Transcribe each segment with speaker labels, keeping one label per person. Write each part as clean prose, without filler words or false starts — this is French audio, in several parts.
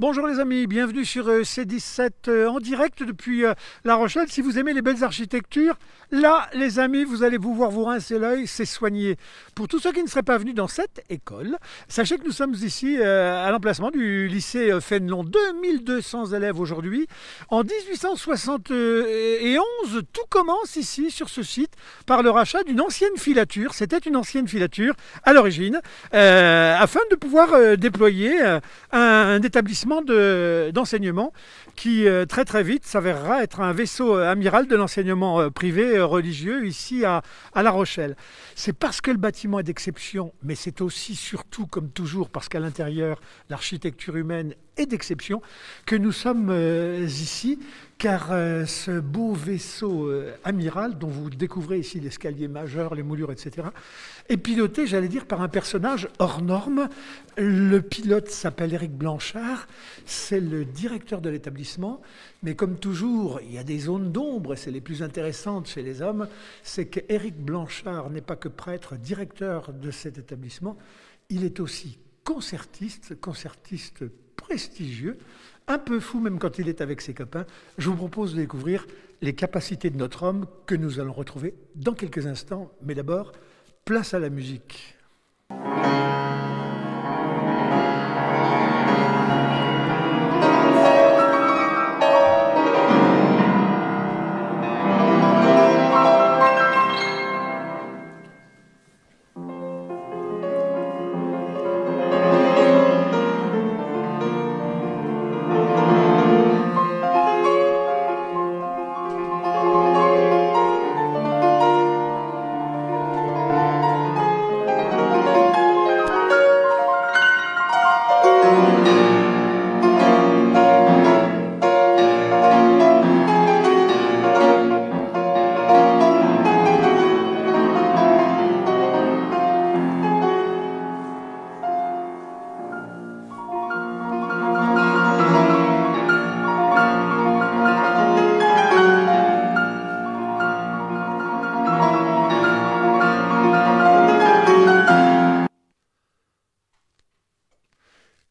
Speaker 1: Bonjour les amis, bienvenue sur C17 en direct depuis La Rochelle. Si vous aimez les belles architectures, là les amis, vous allez pouvoir vous rincer l'œil, c'est soigné. Pour tous ceux qui ne seraient pas venus dans cette école, sachez que nous sommes ici à l'emplacement du lycée Fénelon. 2200 élèves aujourd'hui. En 1871, tout commence ici sur ce site par le rachat d'une ancienne filature. C'était une ancienne filature à l'origine, afin de pouvoir déployer un établissement d'enseignement qui très très vite s'avérera être un vaisseau amiral de l'enseignement privé religieux ici à La Rochelle. C'est parce que le bâtiment est d'exception, mais c'est aussi surtout comme toujours parce qu'à l'intérieur l'architecture humaine est d'exception que nous sommes ici, car ce beau vaisseau amiral dont vous découvrez ici l'escalier majeur, les moulures, etc., est piloté, j'allais dire, par un personnage hors norme. Le pilote s'appelle Éric Blanchard, c'est le directeur de l'établissement, mais comme toujours, il y a des zones d'ombre, et c'est les plus intéressantes chez les hommes, c'est qu'Éric Blanchard n'est pas que prêtre, directeur de cet établissement, il est aussi concertiste prestigieux, un peu fou même quand il est avec ses copains. Je vous propose de découvrir les capacités de notre homme que nous allons retrouver dans quelques instants. Mais d'abord, place à la musique.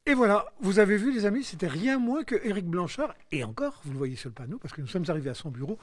Speaker 1: Et voilà, vous avez vu les amis, c'était rien moins que Éric Blanchard, et encore, vous le voyez sur le panneau, parce que nous sommes arrivés à son bureau,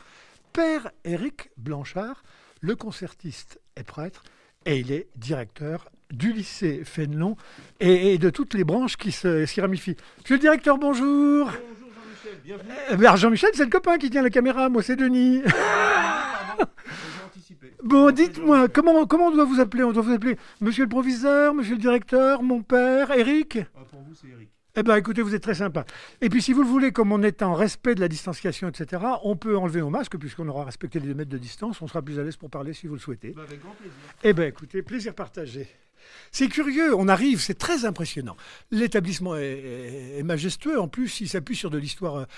Speaker 1: Père Éric Blanchard, le concertiste est prêtre, et il est directeur du lycée Fénelon, et de toutes les branches qui s'y ramifient. Monsieur le directeur, bonjour.
Speaker 2: Bonjour Jean-Michel, bienvenue.
Speaker 1: Jean-Michel, c'est le copain qui tient la caméra, moi c'est Denis.
Speaker 2: Pardon, j'ai anticipé.
Speaker 1: Bon, dites-moi, comment on doit vous appeler? On doit vous appeler monsieur le proviseur, monsieur le directeur, mon père, Éric?
Speaker 2: Pour vous, c'est Eric.
Speaker 1: Eh bien, écoutez, vous êtes très sympa. Et puis, si vous le voulez, comme on est en respect de la distanciation, etc., on peut enlever nos masques, puisqu'on aura respecté les 2 mètres de distance. On sera plus à l'aise pour parler si vous le souhaitez.
Speaker 2: Avec grand plaisir.
Speaker 1: Eh bien, écoutez, plaisir partagé. C'est curieux, on arrive, c'est très impressionnant. L'établissement est majestueux, en plus il s'appuie sur de l'histoire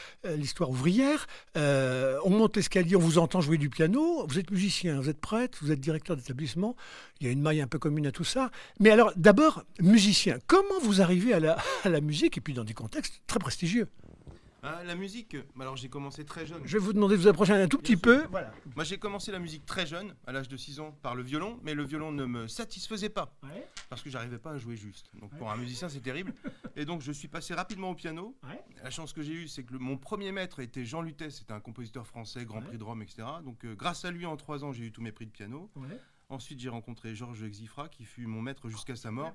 Speaker 1: ouvrière. On monte l'escalier, on vous entend jouer du piano, vous êtes musicien, vous êtes prêtre, vous êtes directeur d'établissement, il y a une maille un peu commune à tout ça. Mais alors d'abord, musicien, comment vous arrivez à la musique et puis dans des contextes très prestigieux?
Speaker 2: La musique, alors j'ai commencé très jeune.
Speaker 1: Je vais vous demander de vous approcher un tout petit peu. Voilà.
Speaker 2: Moi j'ai commencé la musique très jeune, à l'âge de 6 ans, par le violon, mais le violon ne me satisfaisait pas, parce que j'arrivais pas à jouer juste. Donc pour un musicien c'est terrible. Et donc je suis passé rapidement au piano. La chance que j'ai eue, c'est que mon premier maître était Jean Lutet, c'était un compositeur français, Grand Prix de Rome, etc. Donc grâce à lui, en 3 ans, j'ai eu tous mes prix de piano. Ensuite j'ai rencontré Georges Xifra, qui fut mon maître jusqu'à sa mort.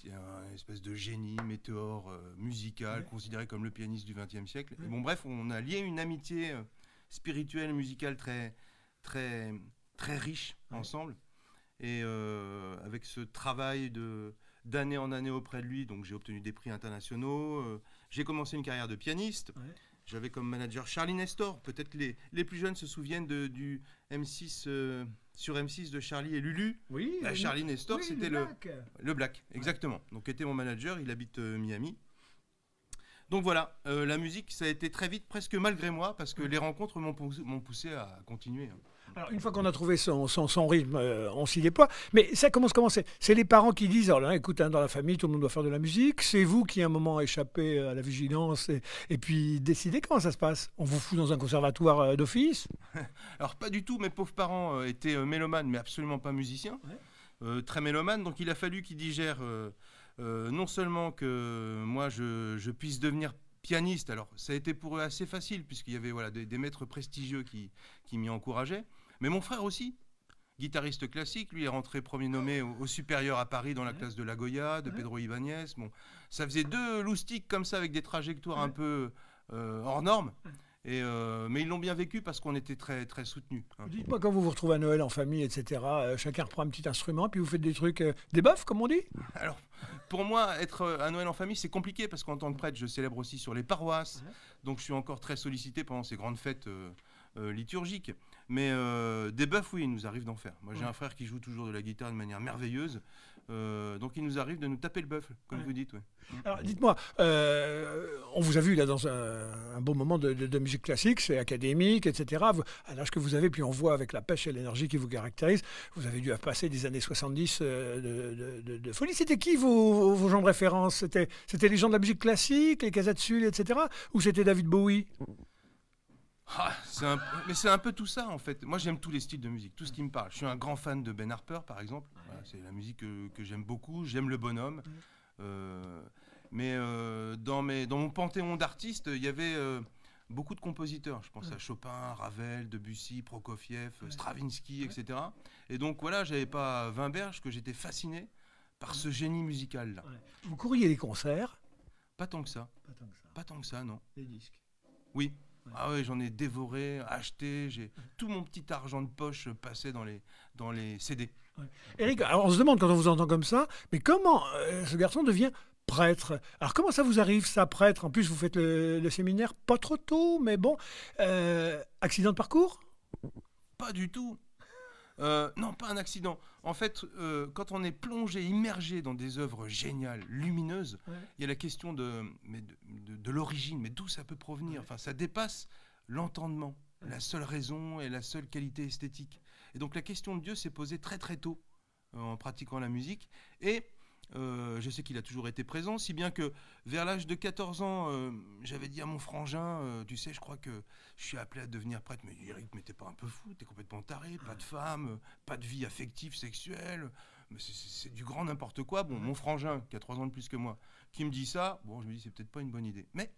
Speaker 2: Un espèce de génie, météore musical, considéré comme le pianiste du XXe siècle. Et bon, bref, on a lié une amitié spirituelle, musicale très, très, très riche ensemble. Et avec ce travail d'année en année auprès de lui, donc j'ai obtenu des prix internationaux. J'ai commencé une carrière de pianiste. J'avais comme manager Charlie Nestor. Peut-être les plus jeunes se souviennent du M6... sur M6 de Charlie et Lulu. Oui. Charlie Nestor, c'était le Black, exactement. Donc était mon manager, il habite Miami. Donc voilà, la musique, ça a été très vite, presque malgré moi, parce que les rencontres m'ont poussé à continuer.
Speaker 1: Alors, une fois qu'on a trouvé son rythme, on s'y déploie. Mais ça commence comment? C'est les parents qui disent, alors là, écoute, hein, dans la famille, tout le monde doit faire de la musique. C'est vous qui, à un moment, échappez à la vigilance et puis décidez comment ça se passe. On vous fout dans un conservatoire d'office?
Speaker 2: Alors, pas du tout. Mes pauvres parents étaient mélomanes, mais absolument pas musiciens. Très mélomanes. Donc, il a fallu qu'ils digèrent non seulement que moi je puisse devenir pianiste, alors ça a été pour eux assez facile puisqu'il y avait voilà, des maîtres prestigieux qui m'y encourageaient, mais mon frère aussi, guitariste classique, lui est rentré premier nommé au supérieur à Paris dans la classe de La Goya, de Pedro Ibáñez. Bon, ça faisait 2 loustiques comme ça avec des trajectoires un peu hors normes. Mais ils l'ont bien vécu parce qu'on était très, très soutenus. Hein.
Speaker 1: Dites-moi, quand vous vous retrouvez à Noël en famille, etc., chacun reprend un petit instrument, puis vous faites des trucs, des bœufs, comme on dit?
Speaker 2: Alors, pour moi, être à Noël en famille, c'est compliqué parce qu'en tant que prêtre, je célèbre aussi sur les paroisses. Donc, je suis encore très sollicité pendant ces grandes fêtes liturgiques. Mais des bœufs, oui, il nous arrive d'en faire. Moi, j'ai un frère qui joue toujours de la guitare de manière merveilleuse. Donc, il nous arrive de nous taper le bœuf, comme vous dites. Ouais.
Speaker 1: Alors, dites-moi, on vous a vu là dans un beau moment de musique classique, c'est académique, etc. À l'âge que vous avez, puis on voit avec la pêche et l'énergie qui vous caractérise, vous avez dû passer des années 70 de folie. C'était qui vos gens de référence? C'était les gens de la musique classique, les Casatsul, etc. Ou c'était David Bowie?
Speaker 2: Mais c'est un peu tout ça en fait. Moi j'aime tous les styles de musique, tout ce qui me parle. Je suis un grand fan de Ben Harper par exemple. Voilà, c'est la musique que j'aime beaucoup. J'aime le bonhomme. Mais dans mon panthéon d'artistes, il y avait beaucoup de compositeurs. Je pense à Chopin, Ravel, Debussy, Prokofiev, Stravinsky, etc. Et donc voilà, j'avais pas 20 berges que j'étais fasciné par ce génie musical là.
Speaker 1: Vous courriez les concerts?
Speaker 2: Pas tant que ça. Pas tant que ça, non.
Speaker 1: Les disques?
Speaker 2: Oui. Ah ouais, j'en ai dévoré, acheté, tout mon petit argent de poche passait dans les CD.
Speaker 1: Éric, alors on se demande quand on vous entend comme ça, mais comment ce garçon devient prêtre? Alors comment ça vous arrive, ça, prêtre? En plus, vous faites le séminaire pas trop tôt, mais bon, accident de parcours?
Speaker 2: Pas du tout. Non, pas un accident. En fait, quand on est plongé, immergé dans des œuvres géniales, lumineuses, il y a la question de l'origine, mais d'où ça peut provenir. Enfin, ça dépasse l'entendement, la seule raison et la seule qualité esthétique. Et donc la question de Dieu s'est posée très très tôt en pratiquant la musique. Et je sais qu'il a toujours été présent, si bien que vers l'âge de 14 ans, j'avais dit à mon frangin, tu sais, je crois que je suis appelé à devenir prêtre. Mais Éric, mais t'es pas un peu fou, t'es complètement taré, pas de femme, pas de vie affective, sexuelle, mais c'est du grand n'importe quoi. Bon, mon frangin, qui a 3 ans de plus que moi, qui me dit ça, bon, je me dis c'est peut-être pas une bonne idée. Mais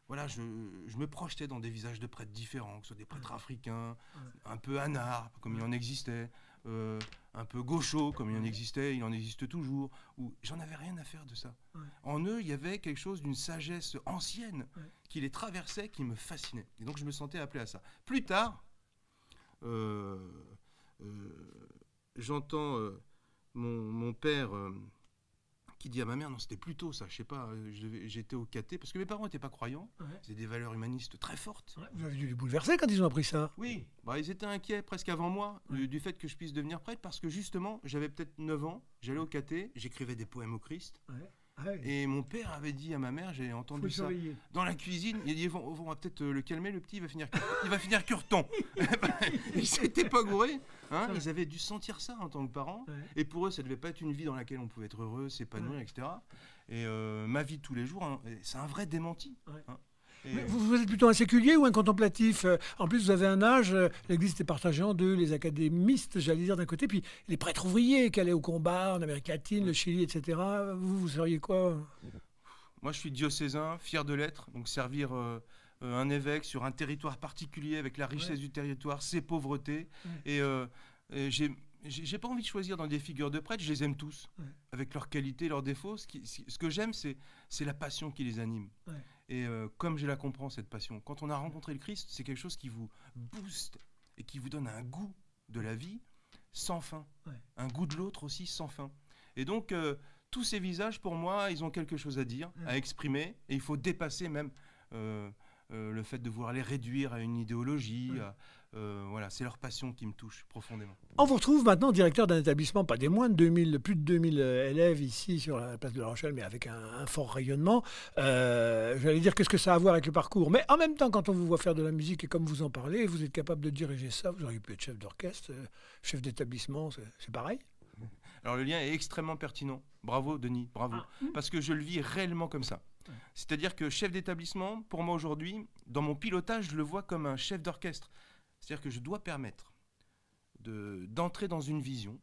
Speaker 2: voilà, je me projetais dans des visages de prêtres différents, que ce soit des prêtres africains, un peu anards, comme il en existait, un peu gauchos, comme il en existait, il en existe toujours, où j'en avais rien à faire de ça. En eux, il y avait quelque chose d'une sagesse ancienne qui les traversait, qui me fascinait. Et donc je me sentais appelé à ça. Plus tard, j'entends mon père qui dit à ma mère, non, c'était plus tôt ça, je sais pas, j'étais au caté, parce que mes parents n'étaient pas croyants, c'était des valeurs humanistes très fortes.
Speaker 1: Vous avez dû les bouleverser quand ils ont appris ça?
Speaker 2: Oui, bah, ils étaient inquiets presque avant moi du fait que je puisse devenir prêtre, parce que justement, j'avais peut-être 9 ans, j'allais au caté, j'écrivais des poèmes au Christ, et mon père avait dit à ma mère, j'ai entendu ça dans la cuisine, il a dit, on va peut-être le calmer, le petit, il va finir cureton. Ils s'étaient pas gourés, hein, ils avaient dû sentir ça en tant que parents, et pour eux, ça devait pas être une vie dans laquelle on pouvait être heureux, s'épanouir, etc. Et ma vie de tous les jours, hein, c'est un vrai démenti. Hein.
Speaker 1: Vous êtes plutôt un séculier ou un contemplatif? En plus, vous avez un âge, l'Église était partagée en deux, les académistes, j'allais dire d'un côté, puis les prêtres ouvriers qui allaient au combat en Amérique latine, le Chili, etc. Vous seriez quoi?
Speaker 2: Moi, je suis diocésain, fier de l'être, donc servir un évêque sur un territoire particulier avec la richesse du territoire, ses pauvretés. Et j'ai pas envie de choisir dans des figures de prêtres, je les aime tous, avec leurs qualités, leurs défauts. Ce que j'aime, c'est la passion qui les anime. Et comme je la comprends, cette passion, quand on a rencontré le Christ, c'est quelque chose qui vous booste et qui vous donne un goût de la vie sans fin. Un goût de l'autre aussi sans fin. Et donc, tous ces visages, pour moi, ils ont quelque chose à dire, à exprimer. Et il faut dépasser même le fait de vouloir les réduire à une idéologie. Voilà, c'est leur passion qui me touche profondément.
Speaker 1: On vous retrouve maintenant directeur d'un établissement, pas des moindres, plus de 2000 élèves ici sur la place de La Rochelle, mais avec un fort rayonnement. J'allais dire qu'est-ce que ça a à voir avec le parcours. Mais en même temps, quand on vous voit faire de la musique et comme vous en parlez, vous êtes capable de diriger ça. Vous auriez pu être chef d'orchestre, chef d'établissement, c'est pareil.
Speaker 2: Alors le lien est extrêmement pertinent. Bravo Denis, bravo. Parce que je le vis réellement comme ça. C'est-à-dire que chef d'établissement, pour moi aujourd'hui, dans mon pilotage, je le vois comme un chef d'orchestre. C'est-à-dire que je dois permettre d'entrer dans une vision,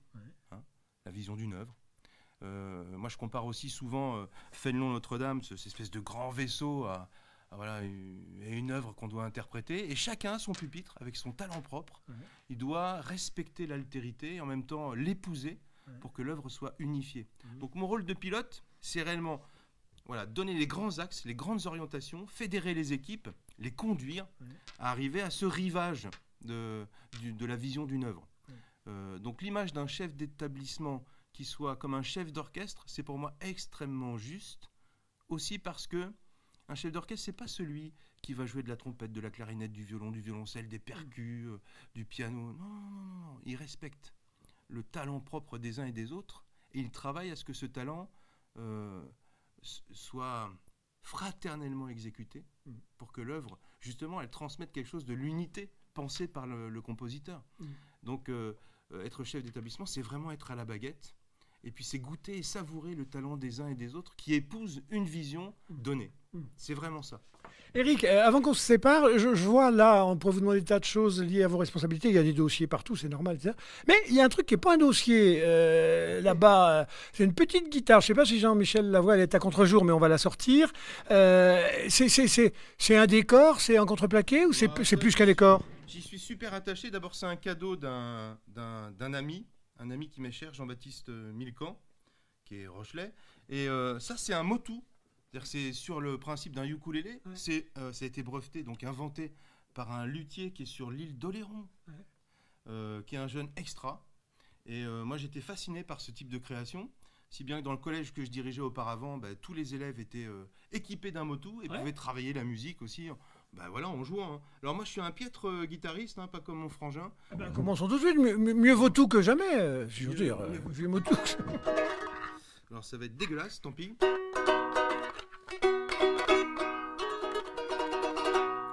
Speaker 2: hein, la vision d'une œuvre, Moi, je compare aussi souvent Fénelon Notre-Dame, cette espèce de grand vaisseau, à une œuvre qu'on doit interpréter. Et chacun a son pupitre avec son talent propre. Il doit respecter l'altérité et en même temps l'épouser pour que l'œuvre soit unifiée. Donc mon rôle de pilote, c'est réellement donner les grands axes, les grandes orientations, fédérer les équipes, les conduire à arriver à ce rivage de la vision d'une œuvre. Donc l'image d'un chef d'établissement qui soit comme un chef d'orchestre, c'est pour moi extrêmement juste, aussi parce que un chef d'orchestre, c'est pas celui qui va jouer de la trompette, de la clarinette, du violon, du violoncelle, des percus, du piano. Non, il respecte le talent propre des uns et des autres, et il travaille à ce que ce talent soit fraternellement exécuté, pour que l'œuvre, justement, elle transmette quelque chose de l'unité pensée par le compositeur. Donc, être chef d'établissement, c'est vraiment être à la baguette, et puis c'est goûter et savourer le talent des uns et des autres qui épousent une vision donnée. C'est vraiment ça.
Speaker 1: Éric, avant qu'on se sépare, je vois là, on pourrait vous demander des tas de choses liées à vos responsabilités. Il y a des dossiers partout, c'est normal. Mais il y a un truc qui n'est pas un dossier là-bas. C'est une petite guitare. Je ne sais pas si Jean-Michel la voit, elle est à contre-jour, mais on va la sortir. C'est un décor, c'est un contreplaqué ou c'est plus qu'un décor?
Speaker 2: J'y suis super attaché. D'abord, c'est un cadeau d'un ami qui m'est cher, Jean-Baptiste Milcan, qui est Rochelet. Et ça, c'est un motu. C'est sur le principe d'un ukulélé. Ça a été breveté, donc inventé par un luthier qui est sur l'île d'Oléron, qui est un jeune extra. Et moi, j'étais fasciné par ce type de création, si bien que dans le collège que je dirigeais auparavant, tous les élèves étaient équipés d'un motu et pouvaient travailler la musique aussi. En jouant. Alors moi, je suis un piètre guitariste, pas comme mon frangin.
Speaker 1: Commençons tout de suite. Mieux vaut tout que jamais, je veux dire. Mieux vaut tout.
Speaker 2: Alors ça va être dégueulasse, tant pis.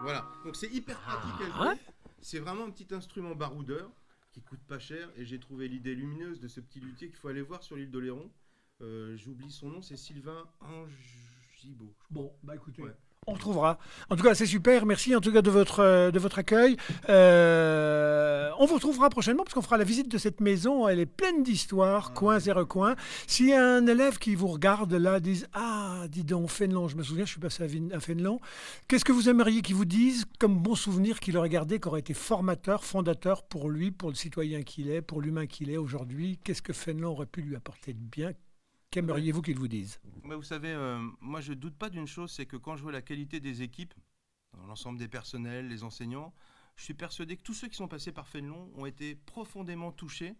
Speaker 2: Voilà, donc c'est hyper pratique à jouer. C'est vraiment un petit instrument baroudeur qui coûte pas cher, et j'ai trouvé l'idée lumineuse de ce petit luthier qu'il faut aller voir sur l'île d'Oléron. J'oublie son nom, c'est Sylvain Angibault.
Speaker 1: Bon, écoutez... On retrouvera. En tout cas, c'est super. Merci en tout cas de votre accueil. On vous retrouvera prochainement parce qu'on fera la visite de cette maison. Elle est pleine d'histoires, coins et recoins. S'il y a un élève qui vous regarde là, dise « Ah, dis donc, Fénelon, je me souviens, je suis passé à Fénelon. » Qu'est-ce que vous aimeriez qu'il vous dise comme bon souvenir qu'il aurait gardé, qui aurait été formateur, fondateur pour lui, pour le citoyen qu'il est, pour l'humain qu'il est aujourd'hui? Qu'est-ce que Fénelon aurait pu lui apporter de bien? Qu'aimeriez-vous qu'il vous dise?
Speaker 2: Vous savez, moi je ne doute pas d'une chose, c'est que quand je vois la qualité des équipes, l'ensemble des personnels, les enseignants, je suis persuadé que tous ceux qui sont passés par Fénelon ont été profondément touchés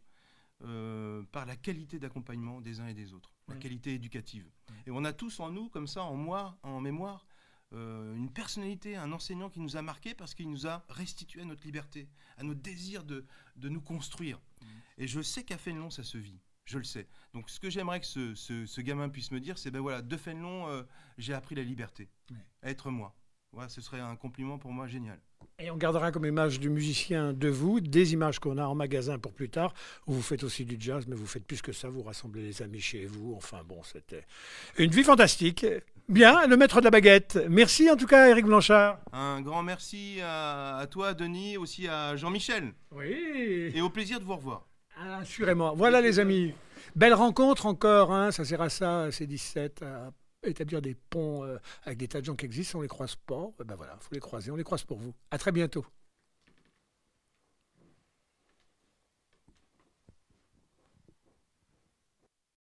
Speaker 2: par la qualité d'accompagnement des uns et des autres, la qualité éducative. Et on a tous en nous, comme ça, en mémoire, une personnalité, un enseignant qui nous a marqués parce qu'il nous a restitué à notre liberté, à notre désir de nous construire. Et je sais qu'à Fénelon, ça se vit. Je le sais. Donc ce que j'aimerais que ce gamin puisse me dire, c'est de Fénelon, j'ai appris la liberté, à être moi. Voilà, ce serait un compliment pour moi génial.
Speaker 1: Et on gardera comme image du musicien de vous, des images qu'on a en magasin pour plus tard, où vous faites aussi du jazz, mais vous faites plus que ça, vous rassemblez les amis chez vous. Enfin bon, c'était une vie fantastique. Bien, le maître de la baguette. Merci en tout cas, Éric Blanchard.
Speaker 2: Un grand merci à toi, Denis, aussi à Jean-Michel.
Speaker 1: Oui.
Speaker 2: Et au plaisir de vous revoir.
Speaker 1: Assurément. Voilà les amis. Belle rencontre encore, ça sert à ça, c'est 17, à établir des ponts avec des tas de gens qui existent, on les croise pas. Voilà, il faut les croiser, on les croise pour vous. À très bientôt.